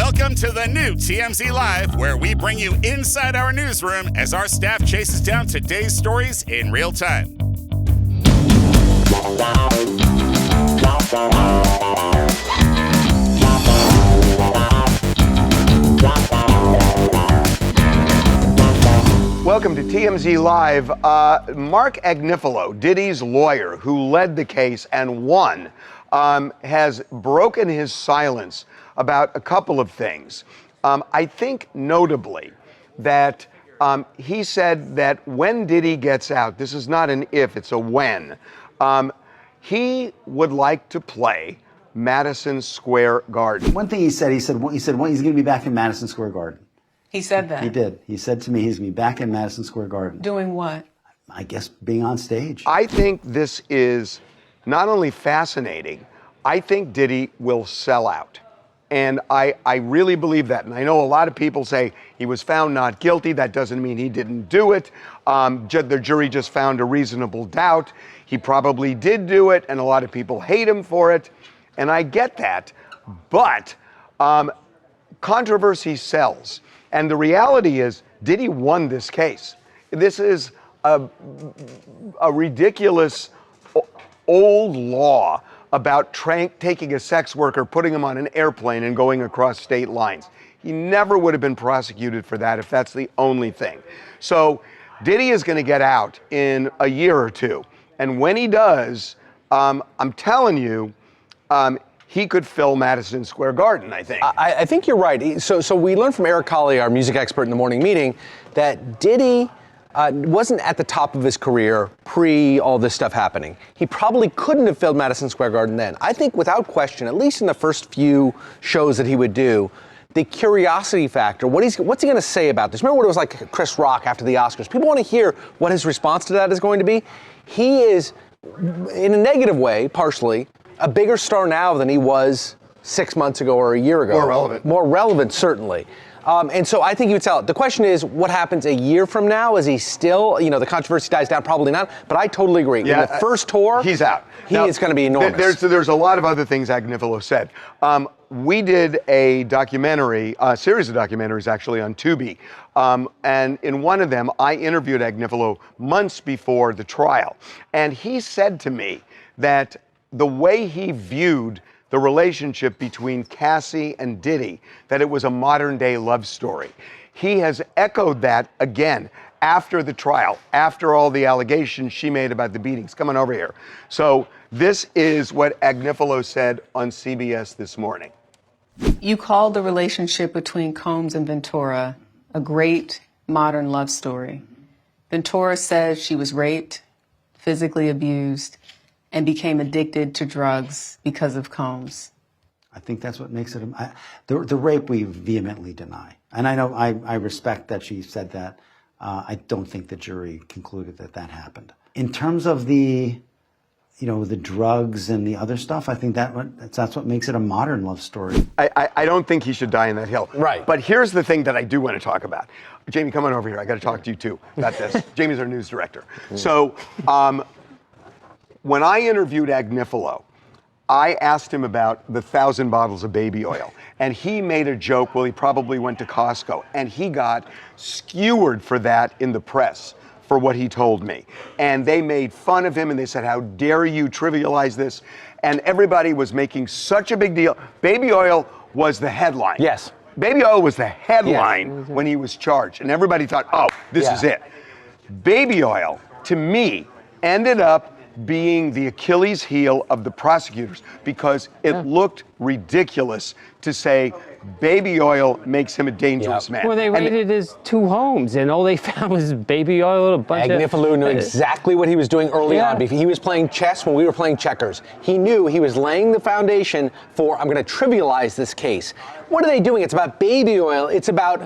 Welcome to the new TMZ Live, where we bring you inside our newsroom as our staff chases down today's stories in real time. Welcome to TMZ Live. Mark Agnifilo, Diddy's lawyer, who led the case and won, has broken his silence about a couple of things. I think notably that he said that when Diddy gets out, this is not an if, it's a when, he would like to play Madison Square Garden. One thing he said he's going to be back in Madison Square Garden. He said that? He did. He said to me he's going to be back in Madison Square Garden. Doing what? I guess being on stage. I think this is not only fascinating, I think Diddy will sell out. And I really believe that. And I know a lot of people say he was found not guilty. That doesn't mean he didn't do it. The jury just found a reasonable doubt. He probably did do it, and a lot of people hate him for it. And I get that. But controversy sells. And the reality is, Diddy won this case. This is a ridiculous old law about taking a sex worker, putting him on an airplane and going across state lines. He never would have been prosecuted for that if that's the only thing. So Diddy is going to get out in a year or two. And when he does, I'm telling you, he could fill Madison Square Garden, I think. I think you're right. So we learned from Eric Colley, our music expert in the morning meeting, that Diddy wasn't at the top of his career pre all this stuff happening. He probably couldn't have filled Madison Square Garden then. I think without question, at least in the first few shows that he would do, the curiosity factor, what's he going to say about this? Remember what it was like Chris Rock after the Oscars? People want to hear what his response to that is going to be. He is, in a negative way, partially, a bigger star now than he was 6 months ago or a year ago. More relevant. More relevant, certainly. And so I think he would sell it. The question is, what happens a year from now? Is he still, the controversy dies down? Probably not. But I totally agree. Yeah, in the first tour, he's out. He is going to be enormous. There's a lot of other things Agnifilo said. We did a documentary, a series of documentaries actually on Tubi. And in one of them, I interviewed Agnifilo months before the trial. And he said to me that the way he viewed the relationship between Cassie and Diddy, that it was a modern day love story. He has echoed that again after the trial, after all the allegations she made about the beatings. Come on over here. So this is what Agnifilo said on CBS this morning. You called the relationship between Combs and Ventura a great modern love story. Ventura said she was raped, physically abused, and became addicted to drugs because of Combs. I think that's what makes it. The rape we vehemently deny. And I know I respect that she said that. I don't think the jury concluded that happened. In terms of the drugs and the other stuff, I think that's what makes it a modern love story. I don't think he should die in that hill. Right. But here's the thing that I do want to talk about. Jamie, come on over here. I got to talk to you too about this. Jamie's our news director. So, when I interviewed Agnifilo, I asked him about the 1,000 bottles of baby oil. And he made a joke, well, he probably went to Costco. And he got skewered for that in the press, for what he told me. And they made fun of him and they said, how dare you trivialize this? And everybody was making such a big deal. Baby oil was the headline. Yes. Baby oil was the headline when he was charged. And everybody thought, oh, this is it. Baby oil, to me, ended up being the Achilles heel of the prosecutors because it looked ridiculous to say baby oil makes him a dangerous man. Well, they raided his 2 homes, and all they found was baby oil, a bunch of... Agnifilo knew exactly what he was doing early on. He was playing chess when we were playing checkers. He knew he was laying the foundation for, I'm going to trivialize this case. What are they doing? It's about baby oil. It's about,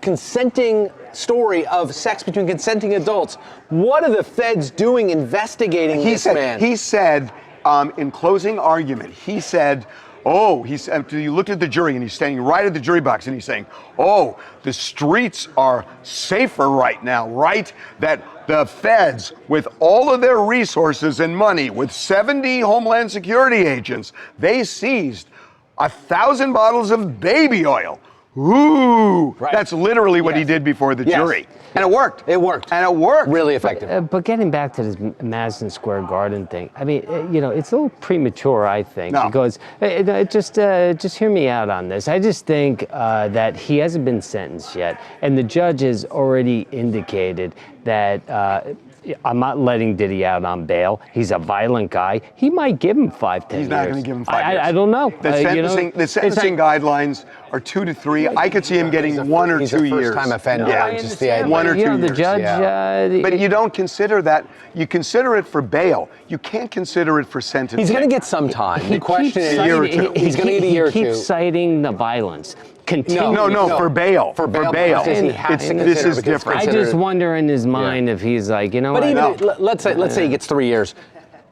consenting story of sex between consenting adults. What are the feds doing investigating this man? He said, in closing argument, he said, he looked at the jury and he's standing right at the jury box and he's saying, oh, the streets are safer right now, right? That the feds, with all of their resources and money, with 70 Homeland Security agents, they seized 1,000 bottles of baby oil. Ooh, that's literally what he did before the jury. And it worked. It worked. And it worked. Really effective. But getting back to this Madison Square Garden thing, I mean, it's a little premature, I think, because just hear me out on this. I just think that he hasn't been sentenced yet, and the judge has already indicated that I'm not letting Diddy out on bail. He's a violent guy. He might give him 5, 10 years. He's not going to give him 5 years. I don't know. The sentencing guidelines are 2 to 3. I could see him getting 1 or 2 years. He's a first-time offender. Yeah, just the idea. 1 or 2 years. The judge. But you don't consider that. You consider it for bail. You can't consider it for sentencing. He's going to get some time. The question is, a year or two. He's going to get a year or two. He keeps citing the violence. No, for bail. For bail. This is different. I just wonder in his mind if he's like, But even let's say he gets 3 years,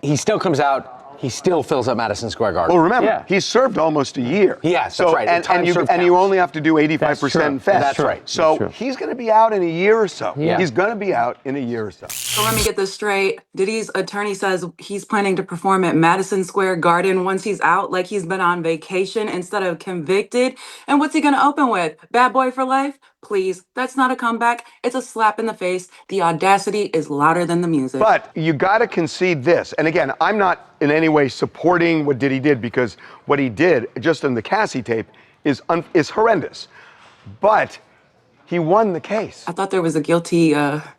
he still comes out. He still fills up Madison Square Garden. Well, remember, he served almost a year. Yes, so, that's right. And you only have to do 85% in feds. That's right. So he's going to be out in a year or so. Yeah. He's going to be out in a year or so. So let me get this straight. Diddy's attorney says he's planning to perform at Madison Square Garden once he's out, like he's been on vacation instead of convicted. And what's he going to open with? Bad Boy for Life? Please, that's not a comeback. It's a slap in the face. The audacity is louder than the music. But you got to concede this. And again, I'm not in any way supporting what Diddy did, because what he did, just in the Cassie tape, is horrendous. But he won the case. I thought there was a guilty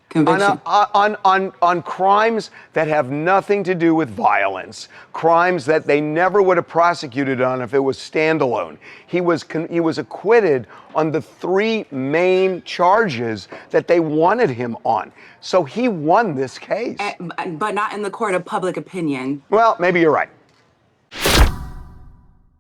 conviction. On crimes that have nothing to do with violence, crimes that they never would have prosecuted on if it was standalone. He was acquitted on the 3 main charges that they wanted him on. So he won this case. But not in the court of public opinion. Well, maybe you're right.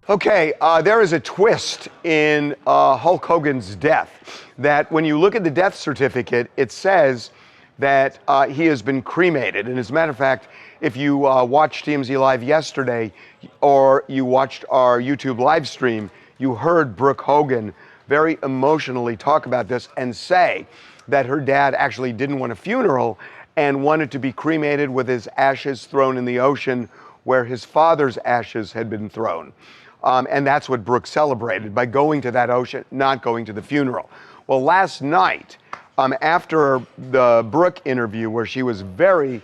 Okay, there is a twist in Hulk Hogan's death, that when you look at the death certificate, it says that he has been cremated. And as a matter of fact, if you watched TMZ Live yesterday, or you watched our YouTube live stream, you heard Brooke Hogan very emotionally talk about this and say that her dad actually didn't want a funeral and wanted to be cremated with his ashes thrown in the ocean where his father's ashes had been thrown. And that's what Brooke celebrated, by going to that ocean, not going to the funeral. Well, last night, after the Brooke interview, where she was very,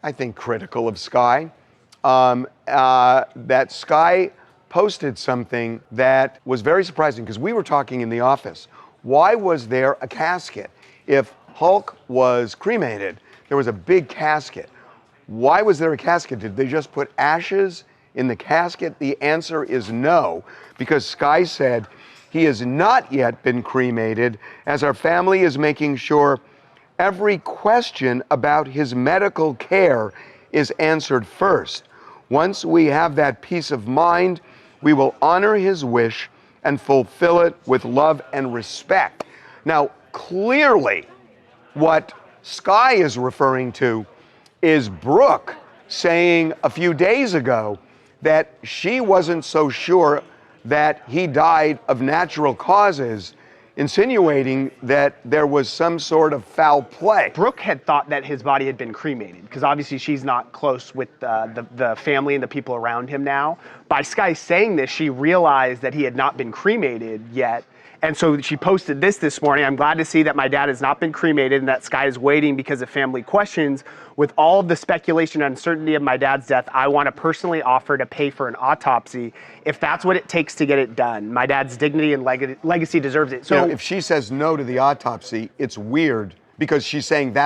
I think, critical of Sky, that Sky posted something that was very surprising, because we were talking in the office. Why was there a casket? If Hulk was cremated, there was a big casket. Why was there a casket? Did they just put ashes in the casket? The answer is no, because Sky said he has not yet been cremated, as our family is making sure every question about his medical care is answered first. Once we have that peace of mind, we will honor his wish and fulfill it with love and respect. Now, clearly, what Sky is referring to is Brooke saying a few days ago that she wasn't so sure that he died of natural causes, insinuating that there was some sort of foul play. Brooke had thought that his body had been cremated, because obviously she's not close with the family and the people around him now. By Sky saying this, she realized that he had not been cremated yet. And so she posted this morning. I'm glad to see that my dad has not been cremated and that Sky is waiting because of family questions. With all of the speculation and uncertainty of my dad's death, I want to personally offer to pay for an autopsy if that's what it takes to get it done. My dad's dignity and legacy deserves it. So if she says no to the autopsy, it's weird, because she's saying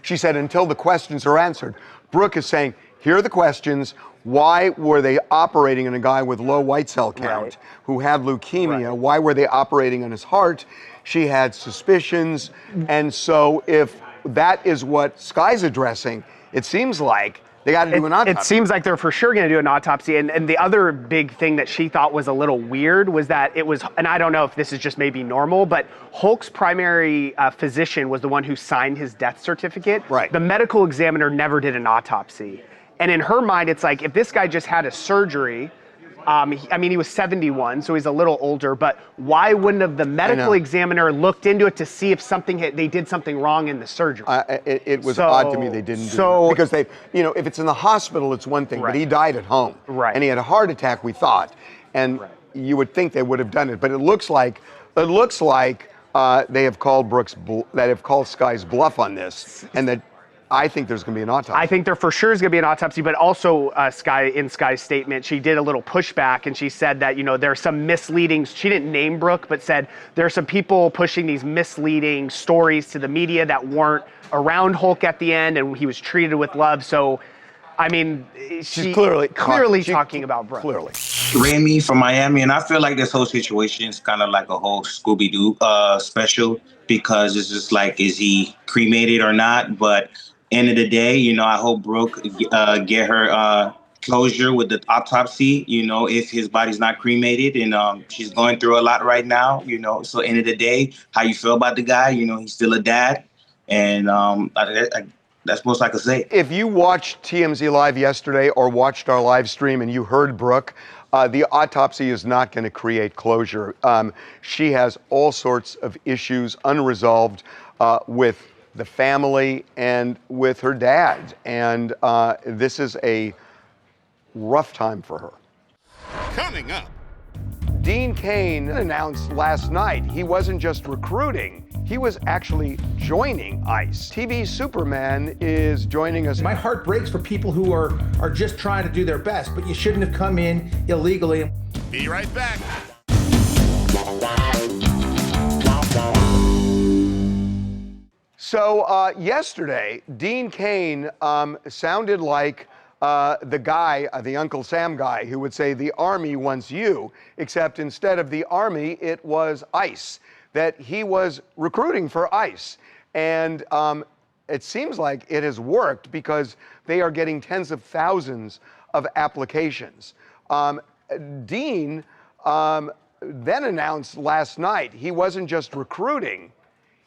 she said until the questions are answered. Brooke is saying, here are the questions. Why were they operating on a guy with low white cell count who had leukemia? Right. Why were they operating on his heart? She had suspicions. And so if that is what Sky's addressing, it seems like they got to do an autopsy. It seems like they're for sure going to do an autopsy. And the other big thing that she thought was a little weird was that it was, and I don't know if this is just maybe normal, but Hulk's primary physician was the one who signed his death certificate. Right. The medical examiner never did an autopsy. And in her mind, it's like, if this guy just had a surgery, he was 71, so he's a little older, but why wouldn't have the medical examiner looked into it to see if they did something wrong in the surgery? It was odd to me they didn't do it. Because if it's in the hospital, it's one thing, but he died at home. Right. And he had a heart attack, we thought. And you would think they would have done it, but it looks like they have called Sky's bluff on this, and that I think there's going to be an autopsy. I think there for sure is going to be an autopsy, but also Sky's statement, she did a little pushback, and she said that, there's some misleading, she didn't name Brooke, but said there are some people pushing these misleading stories to the media that weren't around Hulk at the end, and he was treated with love. So, I mean, she's clearly talking about Brooke. Clearly. Rami from Miami, and I feel like this whole situation is kind of like a whole Scooby-Doo special, because it's just like, is he cremated or not? But end of the day, I hope Brooke get her closure with the autopsy, if his body's not cremated, and she's going through a lot right now, so end of the day, how you feel about the guy, he's still a dad, and that's most I can say. If you watched TMZ Live yesterday or watched our live stream and you heard Brooke, the autopsy is not going to create closure. She has all sorts of issues unresolved with the family and with her dad. And this is a rough time for her. Coming up. Cain announced last night he wasn't just recruiting, he was actually joining ICE. TV Superman is joining us. My heart breaks for people who are just trying to do their best, but you shouldn't have come in illegally. Be right back. So yesterday, Cain sounded like the guy, the Uncle Sam guy, who would say the Army wants you, except instead of the Army, it was ICE, that he was recruiting for ICE. And it seems like it has worked because they are getting tens of thousands of applications. Dean then announced last night he wasn't just recruiting,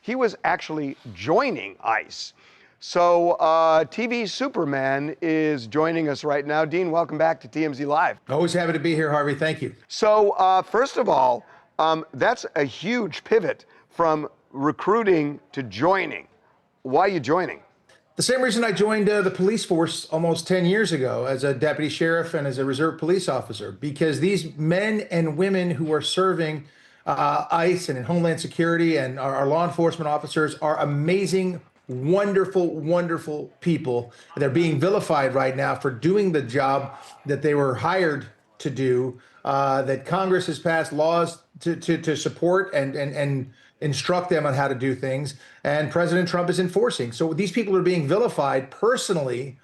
he was actually joining ICE. So TV Superman is joining us right now. Dean, welcome back to TMZ Live. Always happy to be here, Harvey. Thank you. So first of all, that's a huge pivot from recruiting to joining. Why are you joining? The same reason I joined the police force almost 10 years ago as a deputy sheriff and as a reserve police officer, because these men and women who are serving ICE and in Homeland Security and our law enforcement officers are amazing, wonderful, wonderful people. They're being vilified right now for doing the job that they were hired to do, that Congress has passed laws to support and instruct them on how to do things, and President Trump is enforcing. So these people are being vilified personally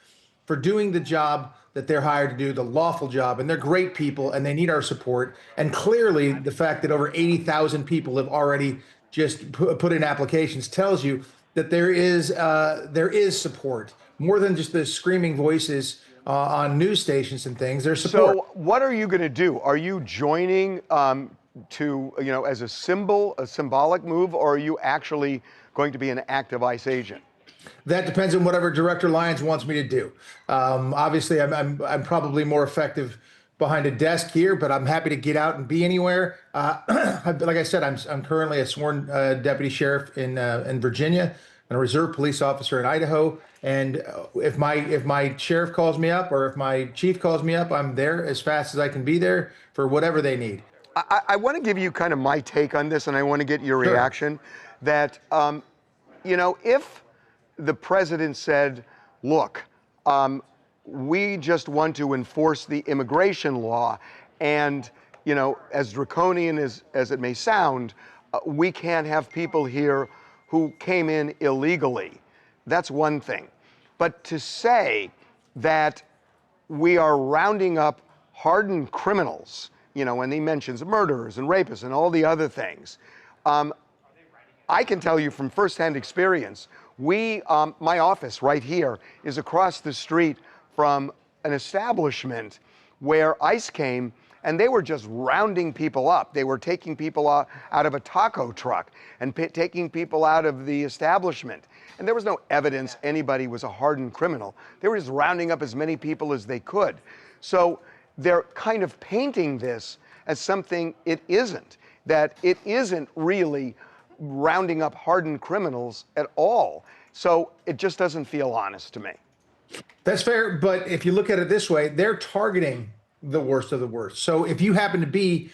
for doing the job that they're hired to do, the lawful job, and they're great people and they need our support. And clearly the fact that over 80,000 people have already just put in applications tells you that there is support, more than just the screaming voices on news stations and things. There's support. So what are you going to do? Are you joining as a symbolic move, or are you actually going to be an active ICE agent? That depends on whatever Director Lyons wants me to do. Obviously, I'm probably more effective behind a desk here, but I'm happy to get out and be anywhere. Like I said, I'm currently a sworn deputy sheriff in Virginia and a reserve police officer in Idaho. And if my sheriff calls me up or if my chief calls me up, I'm there as fast as I can be there for whatever they need. I want to give you kind of my take on this, and I want to get your reaction. That if the president said, look, we just want to enforce the immigration law, and as draconian as it may sound, we can't have people here who came in illegally. That's one thing. But to say that we are rounding up hardened criminals, when he mentions murderers and rapists and all the other things, I can tell you from firsthand experience, my office right here is across the street from an establishment where ICE came, and they were just rounding people up. They were taking people out of a taco truck and taking people out of the establishment. And there was no evidence anybody was a hardened criminal. They were just rounding up as many people as they could. So they're kind of painting this as something it isn't, that it isn't really rounding up hardened criminals at all. So it just doesn't feel honest to me. That's fair, but if you look at it this way, they're targeting the worst of the worst. So if you happen to be,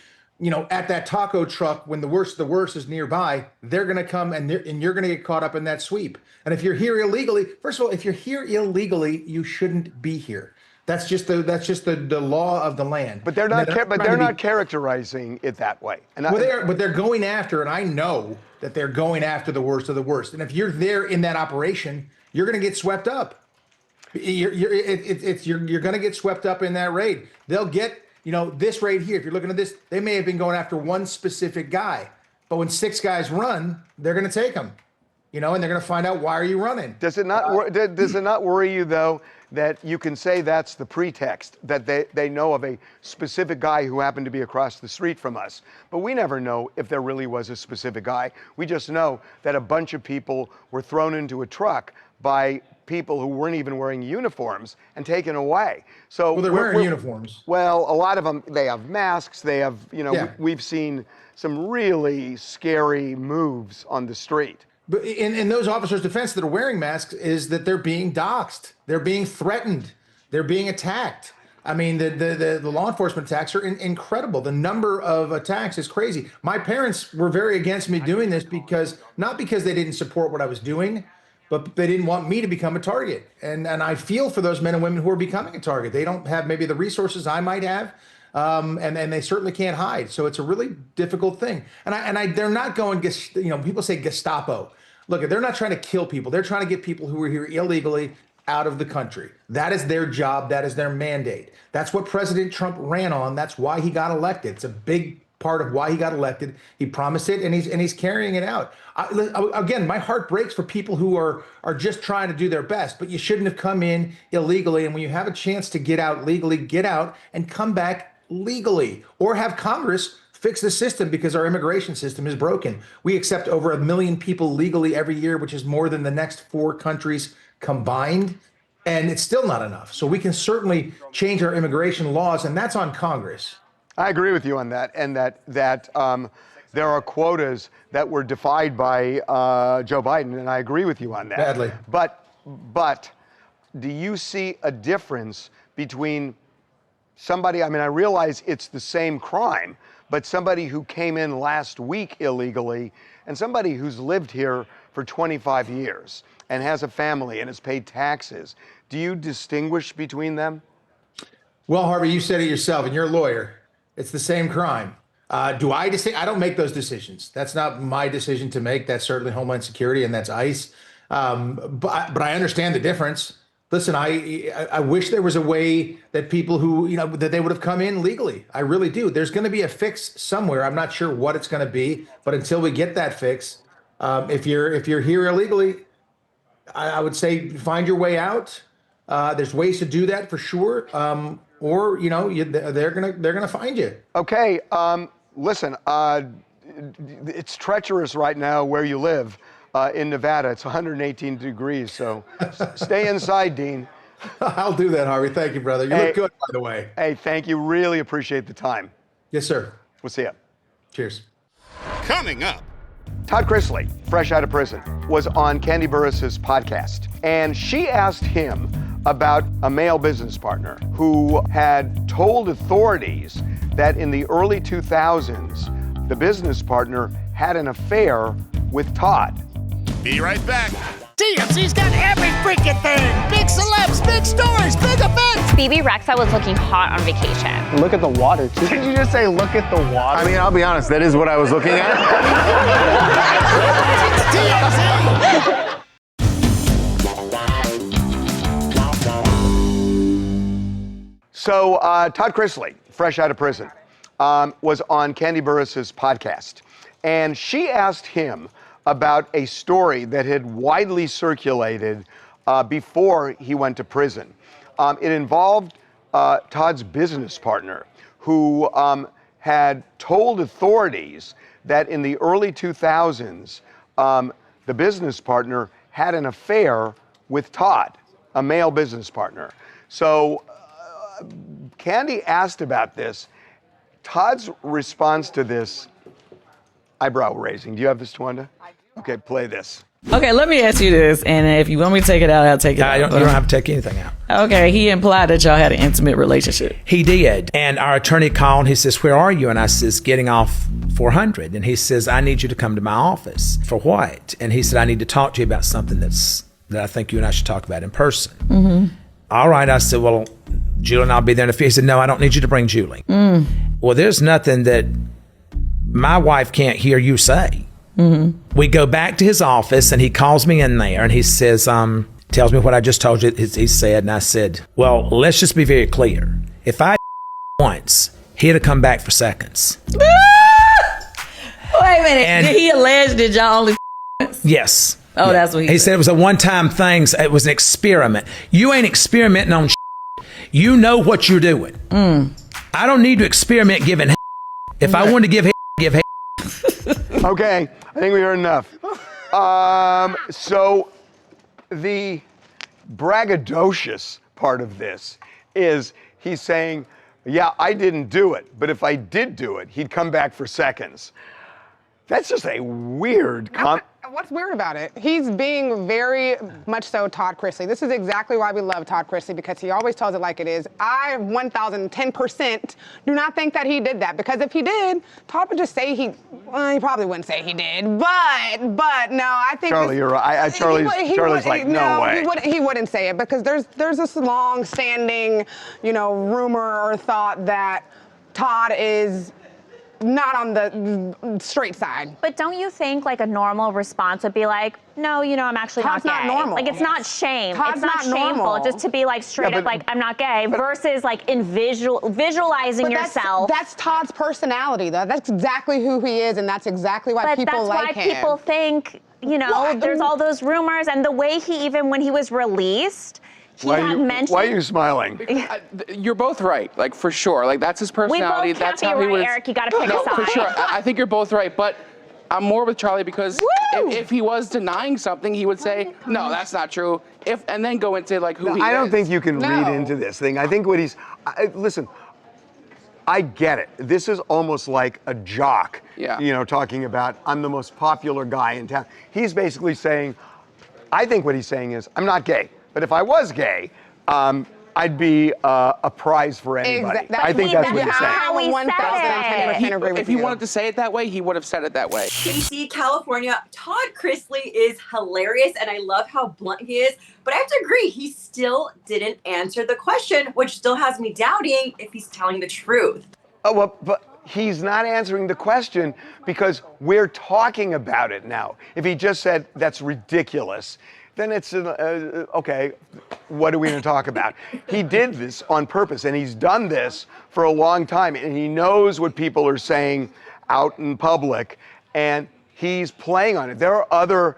at that taco truck when the worst of the worst is nearby, they're going to come and you're going to get caught up in that sweep. And if you're here illegally, first of all, if you're here illegally, you shouldn't be here. That's just the law of the land. But they're not characterizing it that way. But they're going after, and I know that they're going after the worst of the worst. And if you're there in that operation, you're going to get swept up. You're going to get swept up in that raid. They'll get, this raid here. If you're looking at this, they may have been going after one specific guy, but when 6 guys run, they're going to take them. And they're going to find out, why are you running? Does it not worry you though that you can say that's the pretext, that they know of a specific guy who happened to be across the street from us, but we never know if there really was a specific guy. We just know that a bunch of people were thrown into a truck by people who weren't even wearing uniforms and taken away. So they're wearing uniforms. Well, a lot of them, they have masks. They have, we've seen some really scary moves on the street. But in those officers' defense that are wearing masks is that they're being doxxed, they're being threatened, they're being attacked. I mean, the law enforcement attacks are incredible. The number of attacks is crazy. My parents were very against me doing this not because they didn't support what I was doing, but they didn't want me to become a target. And I feel for those men and women who are becoming a target. They don't have maybe the resources I might have. And they certainly can't hide. So it's a really difficult thing. And they're not going, people say Gestapo. Look, they're not trying to kill people. They're trying to get people who are here illegally out of the country. That is their job. That is their mandate. That's what President Trump ran on. That's why he got elected. It's a big part of why he got elected. He promised it, and he's carrying it out. Again, my heart breaks for people who are just trying to do their best, but you shouldn't have come in illegally. And when you have a chance to get out legally, get out and come back legally, or have Congress fix the system, because our immigration system is broken. We accept over 1 million people legally every year, which is more than the next 4 countries combined. And it's still not enough. So we can certainly change our immigration laws, and that's on Congress. I agree with you on that, and that there are quotas that were defied by Joe Biden, and I agree with you on that. Badly. But do you see a difference between somebody, I realize it's the same crime, but somebody who came in last week illegally and somebody who's lived here for 25 years and has a family and has paid taxes? Do you distinguish between them? Well, Harvey, you said it yourself, and you're a lawyer. It's the same crime. Do I I don't make those decisions. That's not my decision to make. That's certainly Homeland Security, and that's ICE. But I understand the difference. Listen, I wish there was a way that people who, that they would have come in legally. I really do. There's going to be a fix somewhere. I'm not sure what it's going to be, but until we get that fix, if you're here illegally, I would say find your way out. There's ways to do that for sure. Or they're gonna find you. Okay. Listen, it's treacherous right now where you live. In Nevada, it's 118 degrees, so stay inside, Dean. I'll do that, Harvey. Thank you, brother. You look good, by the way. Hey, thank you. Really appreciate the time. Yes, sir. We'll see you. Cheers. Coming up. Todd Chrisley, fresh out of prison, was on Candy Burris's podcast, and she asked him about a male business partner who had told authorities that in the early 2000s, the business partner had an affair with Todd. Be right back. TMZ's got every freaking thing. Big celebs, big stories, big events. BB Rexa was looking hot on vacation. Look at the water, too. Did you just say, look at the water? I'll be honest, that is what I was looking at. TMZ! So Todd Chrisley, fresh out of prison, was on Candy Burris's podcast, and she asked him about a story that had widely circulated before he went to prison. It involved Todd's business partner, who had told authorities that in the early 2000s, the business partner had an affair with Todd, a male business partner. So Candy asked about this. Todd's response to this, eyebrow raising. Do you have this, Tawanda? I do. Okay, play this. Okay, let me ask you this, and if you want me to take it out, I'll take it out. You don't have to take anything out. Okay, he implied that y'all had an intimate relationship. He did. And our attorney called, he says, where are you? And I says, getting off 400. And he says, I need you to come to my office. For what? And he said, I need to talk to you about something that I think you and I should talk about in person. Mm-hmm. All right. I said, well, Julie and I'll be there in a few. He said, no, I don't need you to bring Julie. Well, there's nothing that my wife can't hear you say. Mm-hmm. We go back to his office and he calls me in there and he says, tells me what I just told you he said. And I said, well, let's just be very clear. If I once, he'd have come back for seconds. Wait a minute. And did he allege that y'all only Yes. Oh, that's what he said. It was a one-time thing. It was an experiment. You ain't experimenting on You know what you're doing. I don't need to experiment giving If I want to give Okay, I think we heard enough. So the braggadocious part of this is he's saying, yeah, I didn't do it, but if I did do it, he'd come back for seconds. That's just a weird What's weird about it? He's being very much so Todd Chrisley. This is exactly why we love Todd Chrisley, because he always tells it like it is. I 1,010% do not think that he did that, because if he did, Todd would just say he probably wouldn't say he did, but no, I think Charlie, you're right. Charlie's like, no way. He wouldn't say it, because there's this long-standing, rumor or thought that Todd is not on the straight side. But don't you think like a normal response would be like, no, I'm actually Todd's not gay. not normal. Like it's not shame. Todd's it's not shameful normal. just to be like straight up like I'm not gay versus like visualizing yourself. That's Todd's personality though. That's exactly who he is, and that's exactly why people like him. But that's why people think, there's all those rumors, and the way he even when he was released, why are you smiling? You're both right, like for sure. Like that's his personality. We both that's can't how be he right, was. Eric. You got to pick a side. For sure. I think you're both right, but I'm more with Charlie because if he was denying something, he would say, "No, that's not true." And then go into like who he is. I don't think you can read into this thing. I think what listen. I get it. This is almost like a jock. Yeah. Talking about I'm the most popular guy in town. He's basically saying, I think what he's saying is, I'm not gay. But if I was gay, I'd be a prize for anybody. I think that's what he's saying. How he said it. If he wanted to say it that way, he would have said it that way. KC, California, Todd Chrisley is hilarious, and I love how blunt he is. But I have to agree, he still didn't answer the question, which still has me doubting if he's telling the truth. Oh, well, but he's not answering the question because we're talking about it now. If he just said, that's ridiculous, then it's, okay, what are we going to talk about? He did this on purpose, and he's done this for a long time, and he knows what people are saying out in public, and he's playing on it. There are other,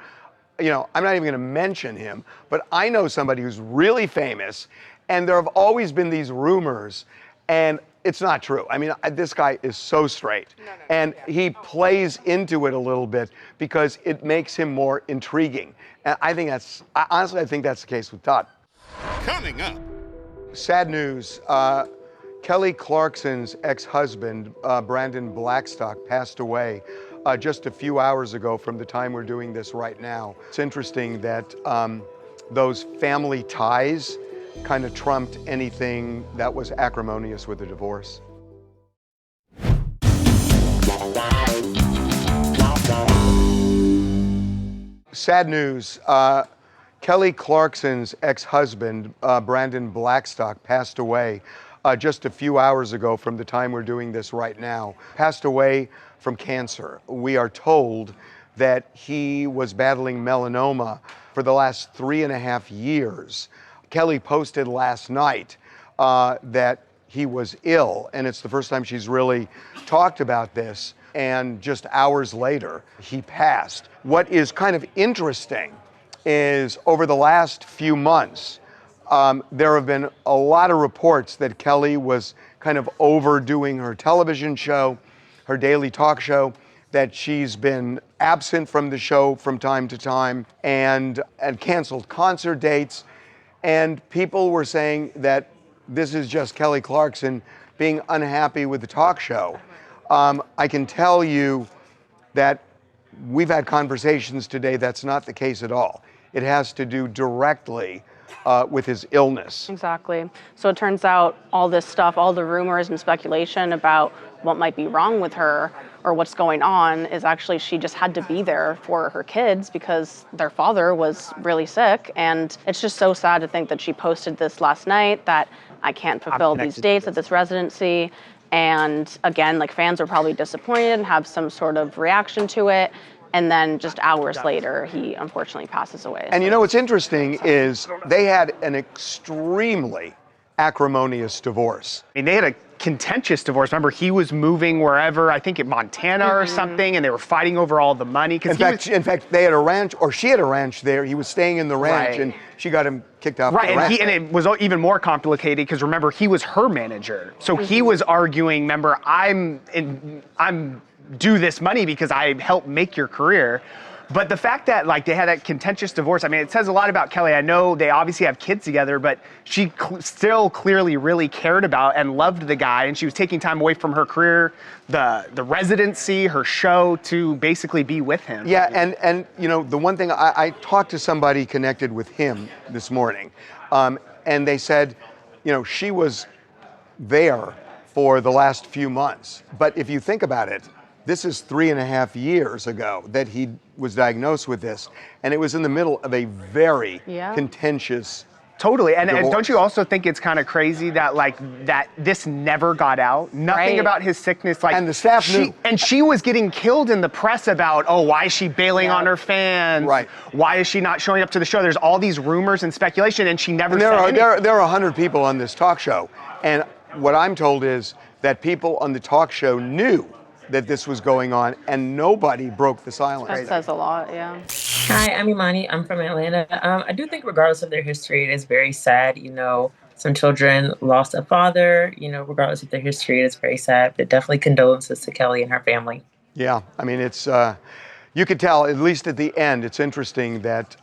I'm not even going to mention him, but I know somebody who's really famous, and there have always been these rumors, and it's not true. I mean, this guy is so straight. And he plays into it a little bit because it makes him more intriguing. And I think I think that's the case with Todd. Coming up. Sad news. Kelly Clarkson's ex-husband, Brandon Blackstock, passed away just a few hours ago from the time we're doing this right now. It's interesting that those family ties kind of trumped anything that was acrimonious with a divorce. Sad news. Kelly Clarkson's ex-husband, Brandon Blackstock, passed away just a few hours ago from the time we're doing this right now. Passed away from cancer. We are told that he was battling melanoma for the last 3.5 years. Kelly posted last night that he was ill, and it's the first time she's really talked about this. And just hours later, he passed. What is kind of interesting is over the last few months, there have been a lot of reports that Kelly was kind of overdoing her television show, her daily talk show, that she's been absent from the show from time to time and canceled concert dates. And people were saying that this is just Kelly Clarkson being unhappy with the talk show. I can tell you that we've had conversations today, that's not the case at all. It has to do directly with his illness. Exactly. So it turns out all this stuff, all the rumors and speculation about what might be wrong with her or what's going on is actually she just had to be there for her kids because their father was really sick. And it's just so sad to think that she posted this last night that I can't fulfill these dates at this residency. And again, like fans are probably disappointed and have some sort of reaction to it. And then just hours later, he unfortunately passes away. And you know what's interesting is they had an extremely acrimonious divorce. I mean, they had a contentious divorce. Remember, he was moving wherever, I think in Montana or something, and they were fighting over all the money. In fact, they had a ranch, or she had a ranch there. He was staying in the ranch, and she got him kicked out. Right, and it was even more complicated because remember, he was her manager. So he was arguing, remember, I'm due this money because I helped make your career. But the fact that like they had that contentious divorce, I mean, it says a lot about Kelly. I know they obviously have kids together, but she still clearly really cared about and loved the guy, and she was taking time away from her career, the residency, her show, to basically be with him. Yeah, and you know, the one thing, I talked to somebody connected with him this morning, and they said, you know, she was there for the last few months. But if you think about it, this is 3.5 years ago that he was diagnosed with this, and it was in the middle of a very contentious. Totally, and divorce. don't you also think it's kind of crazy that that this never got out? Nothing about his sickness, and the staff knew. And she was getting killed in the press about, oh, why is she bailing on her fans? Right. Why is she not showing up to the show? There's all these rumors and speculation, and she never said anything. There are 100 people on this talk show, and what I'm told is that people on the talk show knew that this was going on, and nobody broke the silence. That says a lot, yeah. Hi, I'm Imani. I'm from Atlanta. I do think regardless of their history, it is very sad. You know, some children lost a father, you know, regardless of their history, it's very sad. But definitely condolences to Kelly and her family. Yeah, I mean, it's, you could tell, at least at the end, it's interesting that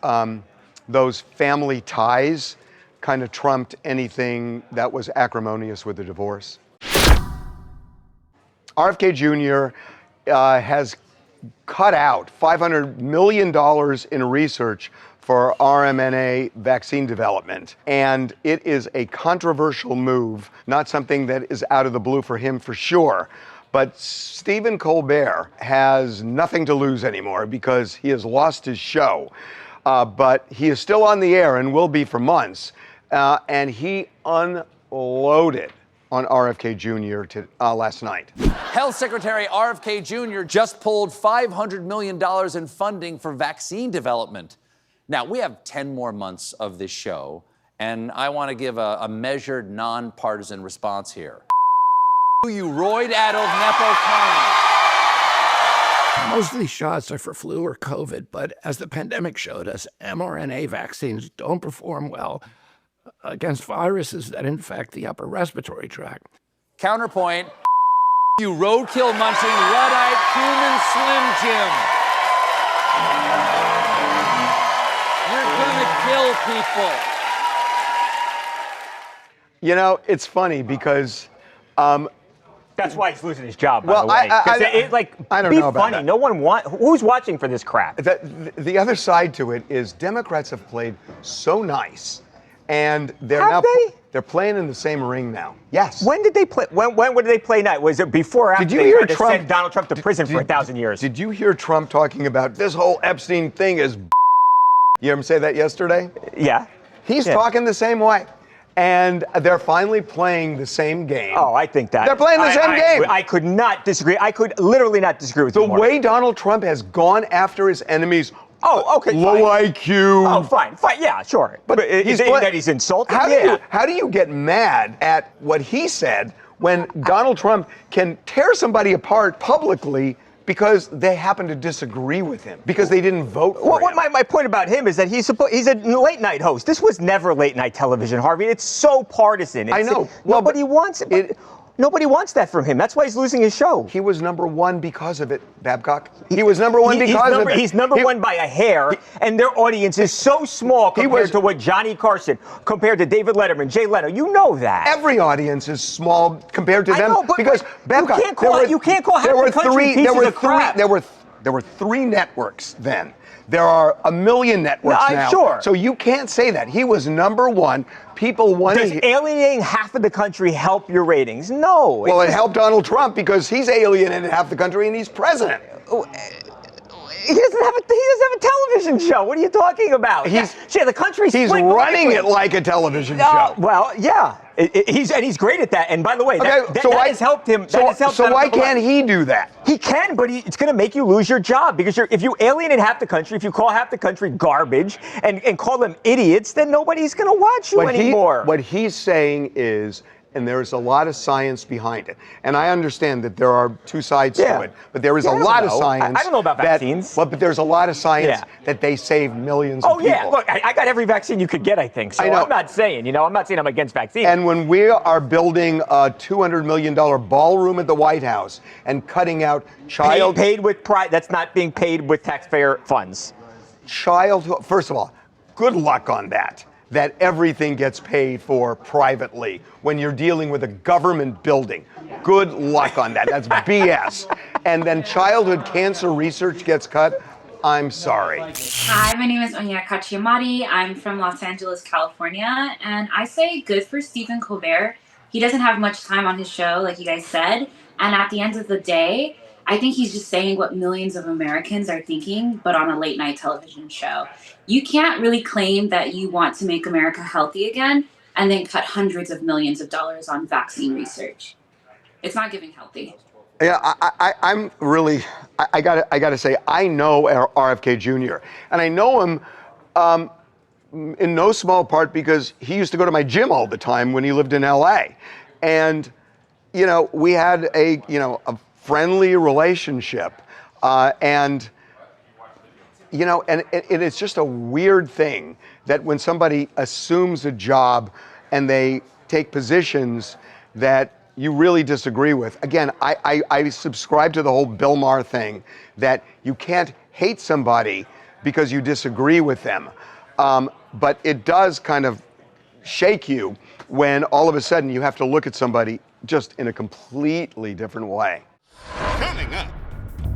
those family ties kind of trumped anything that was acrimonious with the divorce. RFK Jr. Has cut out $500 million in research for RMNA vaccine development. And it is a controversial move, not something that is out of the blue for him for sure. But Stephen Colbert has nothing to lose anymore because he has lost his show. But he is still on the air and will be for months. And he unloaded on RFK Jr. Last night. Health Secretary RFK Jr. just pulled $500 million in funding for vaccine development. Now, we have 10 more months of this show, and I want to give a measured, nonpartisan response here. You roid-addled Nepo Kain. Most of these shots are for flu or COVID, but as the pandemic showed us, mRNA vaccines don't perform well against viruses that infect the upper respiratory tract. Counterpoint, you roadkill munching Luddite human Slim Jim. You're gonna kill people. You know, it's funny because that's why he's losing his job, by well, the way. I don't be know about funny. that. No one who's watching for this crap? The other side to it is Democrats have played so nice, and they're playing in the same ring now. Yes. When did they play? When did they play night? Was it before or after Did you they hear tried to Trump send Donald Trump to prison for 1,000 years? Did you hear Trump talking about this whole Epstein thing is? You heard him say that yesterday? Yeah. He's talking the same way. And they're finally playing the same game. Oh, I think that. They're playing the same game. I could not disagree. I could literally not disagree with you The more. way Donald Trump has gone after his enemies. Oh, okay. Low fine. IQ. Oh, fine. Yeah, sure. But that he's insulting? How do you get mad at what he said when Donald Trump can tear somebody apart publicly because they happen to disagree with him, because they didn't vote for him? My point about him is that he's a late night host. This was never late night television, Harvey. It's so partisan. I know. Nobody wants it. Nobody wants that from him. That's why he's losing his show. He was number one because of it, Babcock. He was number one because of it. He's number one by a hair, and their audience is so small compared to what Johnny Carson, compared to David Letterman, Jay Leno. You know that. Every audience is small compared to them. I know, but because Babcock, you can't call half the country pieces of crap. There There were 3 networks then. There are a million networks now. Sure. So you can't say that. He was number 1. People wanted. Does alienating half of the country help your ratings? No. Well, it helped Donald Trump because he's alienated half the country and he's president. He doesn't have a television show. What are you talking about? The country's He's split running between- it like a television show. Well, yeah. He's great at that. And by the way, that has helped him. So why can't he do that? He can, but it's going to make you lose your job because if you alienate half the country, if you call half the country garbage and call them idiots, then nobody's going to watch you anymore. What he's saying is, and there's a lot of science behind it. And I understand that there are 2 sides to it, but there is a lot of science. I don't know about vaccines. But there's a lot of science that they save millions of people. Oh, yeah. Look, I got every vaccine you could get, I think. So I know. I'm not saying I'm against vaccines. And when we are building a $200 million ballroom at the White House and cutting out paid with pride, that's not being paid with taxpayer funds. First of all, good luck on that. That everything gets paid for privately when you're dealing with a government building. Good luck on that. That's BS. And then childhood cancer research gets cut. I'm sorry. Hi, my name is Onyeka Chiamati. I'm from Los Angeles, California. And I say good for Stephen Colbert. He doesn't have much time on his show, like you guys said. And at the end of the day, I think he's just saying what millions of Americans are thinking, but on a late night television show. You can't really claim that you want to make America healthy again and then cut hundreds of millions of dollars on vaccine research. It's not giving healthy. Yeah, I'm really, I gotta say, I know RFK Jr. And I know him in no small part because he used to go to my gym all the time when he lived in LA. And, we had a friendly relationship. And it's just a weird thing that when somebody assumes a job and they take positions that you really disagree with. Again, I subscribe to the whole Bill Maher thing that you can't hate somebody because you disagree with them. But it does kind of shake you when all of a sudden you have to look at somebody just in a completely different way. Coming up.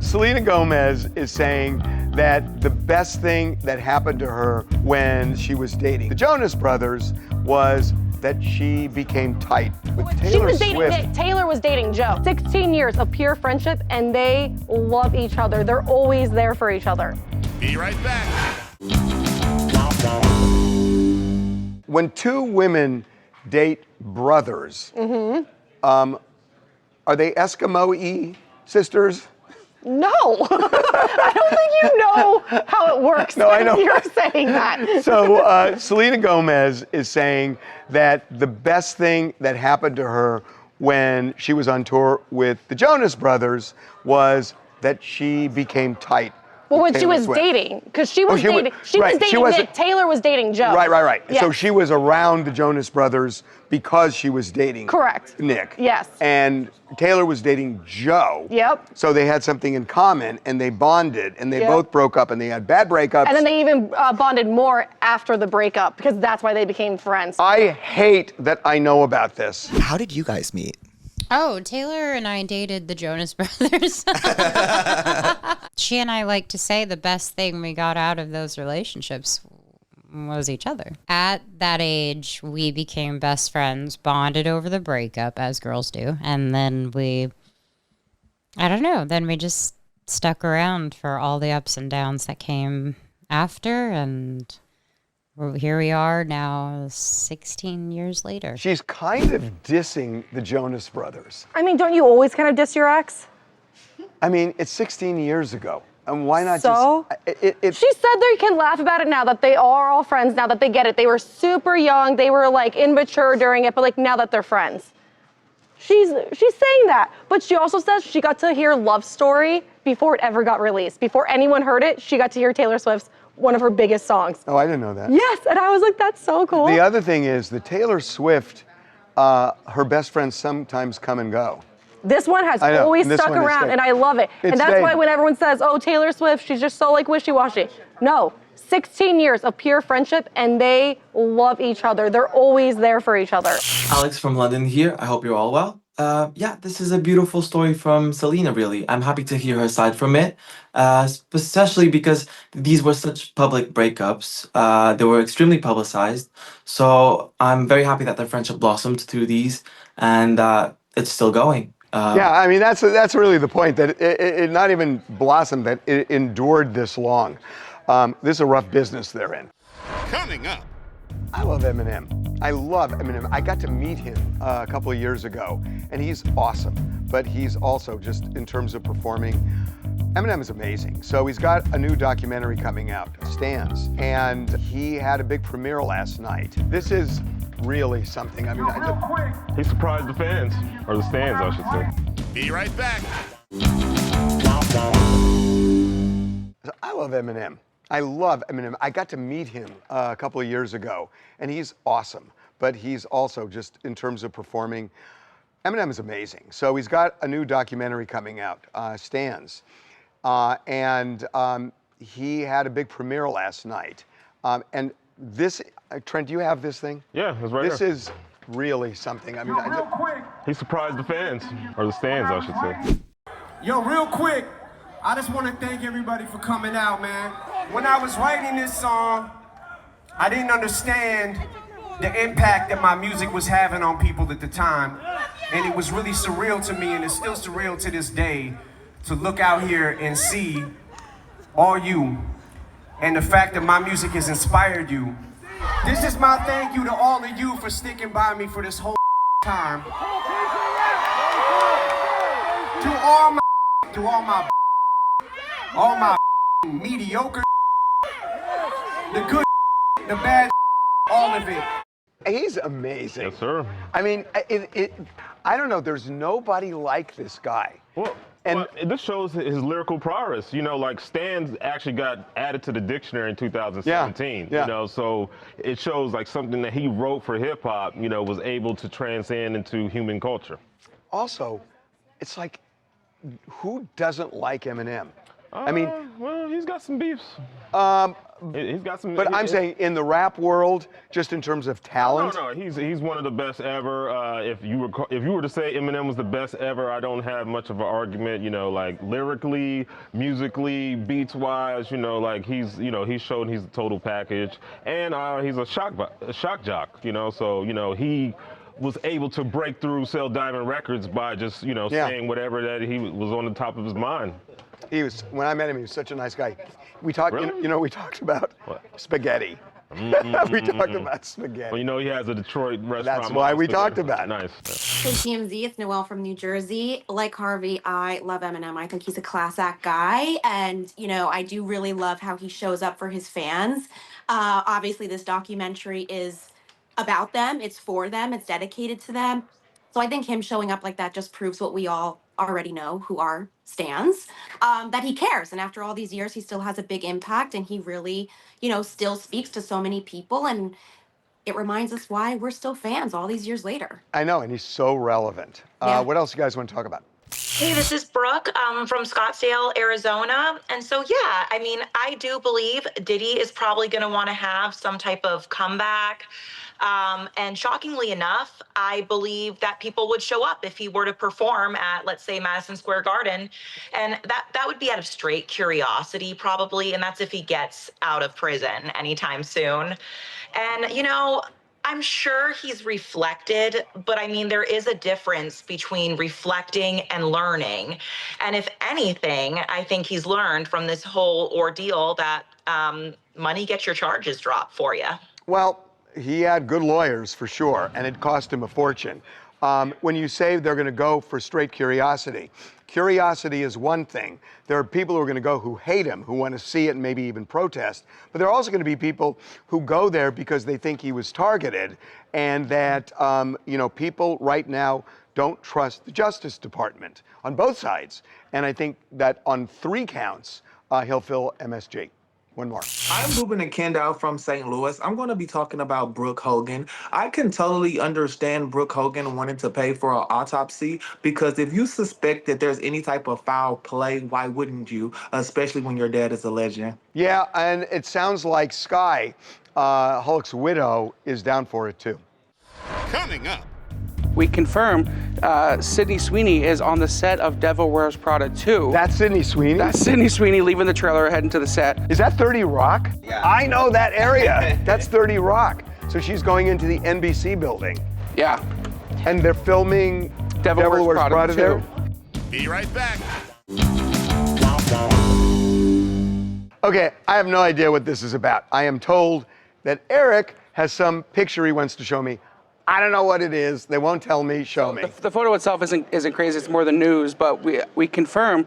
Selena Gomez is saying that the best thing that happened to her when she was dating the Jonas Brothers was that she became tight with Taylor Swift. Taylor was dating Joe. 16 years of pure friendship, and they love each other. They're always there for each other. Be right back. When 2 women date brothers, are they Eskimo-y sisters? No, I don't think you know how it works. No, I know. You're saying that. So Selena Gomez is saying that the best thing that happened to her when she was on tour with the Jonas Brothers was that she became tight. Well, when she was dating, because she was dating Nick. Taylor was dating Joe. Right. Yes. So she was around the Jonas Brothers because she was dating Nick. Yes. And Taylor was dating Joe. Yep. So they had something in common and they bonded and they both broke up and they had bad breakups. And then they even bonded more after the breakup because that's why they became friends. I hate that I know about this. How did you guys meet? Oh, Taylor and I dated the Jonas Brothers. She and I like to say the best thing we got out of those relationships was each other. At that age, we became best friends, bonded over the breakup, as girls do. And then we just stuck around for all the ups and downs that came after. And here we are now 16 years later. She's kind of dissing the Jonas Brothers. I mean, don't you always kind of diss your ex? I mean, it's 16 years ago. And why not She said they can laugh about it now that they are all friends, now that they get it. They were super young. They were like immature during it, but like now that they're friends. She's saying that. But she also says she got to hear Love Story before it ever got released. Before anyone heard it, she got to hear Taylor Swift's one of her biggest songs. Oh, I didn't know that. Yes, and I was like, that's so cool. The other thing is the Taylor Swift, her best friends sometimes come and go. This one has always stuck around, and I love it. And that's why when everyone says, oh, Taylor Swift, she's just so like wishy-washy. No, 16 years of pure friendship, and they love each other. They're always there for each other. Alex from London here. I hope you're all well. Yeah, this is a beautiful story from Selena, really. I'm happy to hear her side from it, especially because these were such public breakups. They were extremely publicized. So I'm very happy that their friendship blossomed through these and it's still going. Yeah, I mean, that's really the point, that it not even blossomed, that it endured this long. This is a rough business they're in. Coming up. I love Eminem. I love Eminem. I got to meet him a couple of years ago, and he's awesome. But he's also, just in terms of performing, Eminem is amazing. So he's got a new documentary coming out, Stands, and he had a big premiere last night. This is really something. I mean, He surprised the fans, or the stands, I should say. Be right back. I love Eminem. I love Eminem. I got to meet him a couple of years ago, and he's awesome. But he's also, just in terms of performing, Eminem is amazing. So he's got a new documentary coming out, Stands, and he had a big premiere last night. And this, Trent, do you have this thing? Yeah, it's right This here. is really something. I mean, He surprised the fans, or the stands, I should say. Yo, real quick, I just want to thank everybody for coming out, man. When I was writing this song, I didn't understand the impact that my music was having on people at the time. And it was really surreal to me, and it's still surreal to this day, to look out here and see all you, and the fact that my music has inspired you. This is my thank you to all of you for sticking by me for this whole time. To all my mediocre, the good, the bad, all of it. He's amazing. Yes, sir. I mean, I don't know. There's nobody like this guy. Well, this shows his lyrical prowess. You know, like Stands actually got added to the dictionary in 2017. Yeah. You know, so it shows like something that he wrote for hip hop, you know, was able to transcend into human culture. Also, it's like, who doesn't like Eminem? I mean, well, he's got some beefs. He's got some. But I'm saying in the rap world, just in terms of talent. No, he's one of the best ever. If you were to say Eminem was the best ever, I don't have much of an argument. You know, like lyrically, musically, beats wise. You know, like he's shown he's a total package, and he's a shock jock. You know, so he was able to break through, sell diamond records by just saying whatever that he was on the top of his mind. He was, when I met him, he was such a nice guy. We talked, Really? we talked about spaghetti. We talked about spaghetti. Well, you know he has a Detroit restaurant. That's why we talked about it. Nice. Hey TMZ, it's Noelle from New Jersey. Like Harvey, I love Eminem. I think he's a class act guy, and I do really love how he shows up for his fans. Obviously, this documentary is about them. It's for them. It's dedicated to them. So I think him showing up like that just proves what we all already know, who are stans, that he cares. And after all these years, he still has a big impact, and he really, still speaks to so many people. And it reminds us why we're still fans all these years later. I know, and he's so relevant. Yeah. What else you guys want to talk about? Hey, this is Brooke from Scottsdale, Arizona. And so, yeah, I mean, I do believe Diddy is probably going to want to have some type of comeback. And shockingly enough, I believe that people would show up if he were to perform at, let's say, Madison Square Garden. And that would be out of straight curiosity, probably. And that's if he gets out of prison anytime soon. And, I'm sure he's reflected, but I mean, there is a difference between reflecting and learning. And if anything, I think he's learned from this whole ordeal that money gets your charges dropped for you. Well, he had good lawyers for sure, and it cost him a fortune. When you say they're going to go for straight curiosity is one thing. There are people who are going to go who hate him, who want to see it and maybe even protest. But there are also going to be people who go there because they think he was targeted, and that people right now don't trust the Justice Department on both sides. And I think that on 3 counts, he'll fill MSG. One more. I'm Ruben Kendall from St. Louis. I'm going to be talking about Brooke Hogan. I can totally understand Brooke Hogan wanting to pay for an autopsy, because if you suspect that there's any type of foul play, why wouldn't you? Especially when your dad is a legend. Yeah, and it sounds like Sky, Hulk's widow, is down for it too. Coming up. We confirm Sydney Sweeney is on the set of Devil Wears Prada 2. That's Sydney Sweeney? That's Sydney Sweeney leaving the trailer heading to the set. Is that 30 Rock? Yeah. I know that area. That's 30 Rock. So she's going into the NBC building. Yeah. And they're filming Devil Wears Prada 2. there? Be right back. Okay, I have no idea what this is about. I am told that Eric has some picture he wants to show me. I don't know what it is. They won't tell me. Show me. The photo itself isn't crazy. It's more the news, but we confirm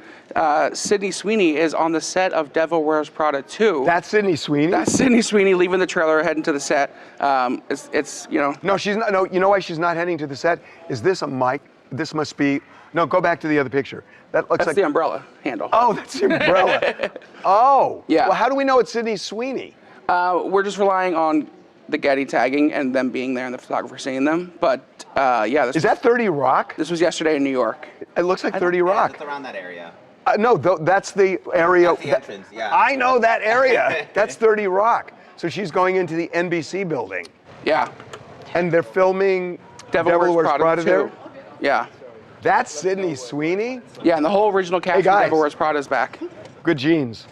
Sydney Sweeney is on the set of Devil Wears Prada 2. That's Sydney Sweeney? That's Sydney Sweeney leaving the trailer heading to the set. It's you know. No, she's not. No, you know why she's not heading to the set? Is this a mic? This must be. No, go back to the other picture. That looks That's like the umbrella handle. Oh, that's the umbrella. Oh. Yeah. Well, how do we know it's Sydney Sweeney? We're just relying on the Getty tagging and them being there and the photographer seeing them. But yeah. Is that 30 Rock? This was yesterday in New York. It looks like 30 Rock. It's around that area. No, that's the area. That's the entrance, yeah. I know that area. That's 30 Rock. So she's going into the NBC building. Yeah. And they're filming Devil Wears Prada there? Yeah. That's Sydney Sweeney? Yeah, and the whole original cast of Devil Wears Prada is back. Good genes.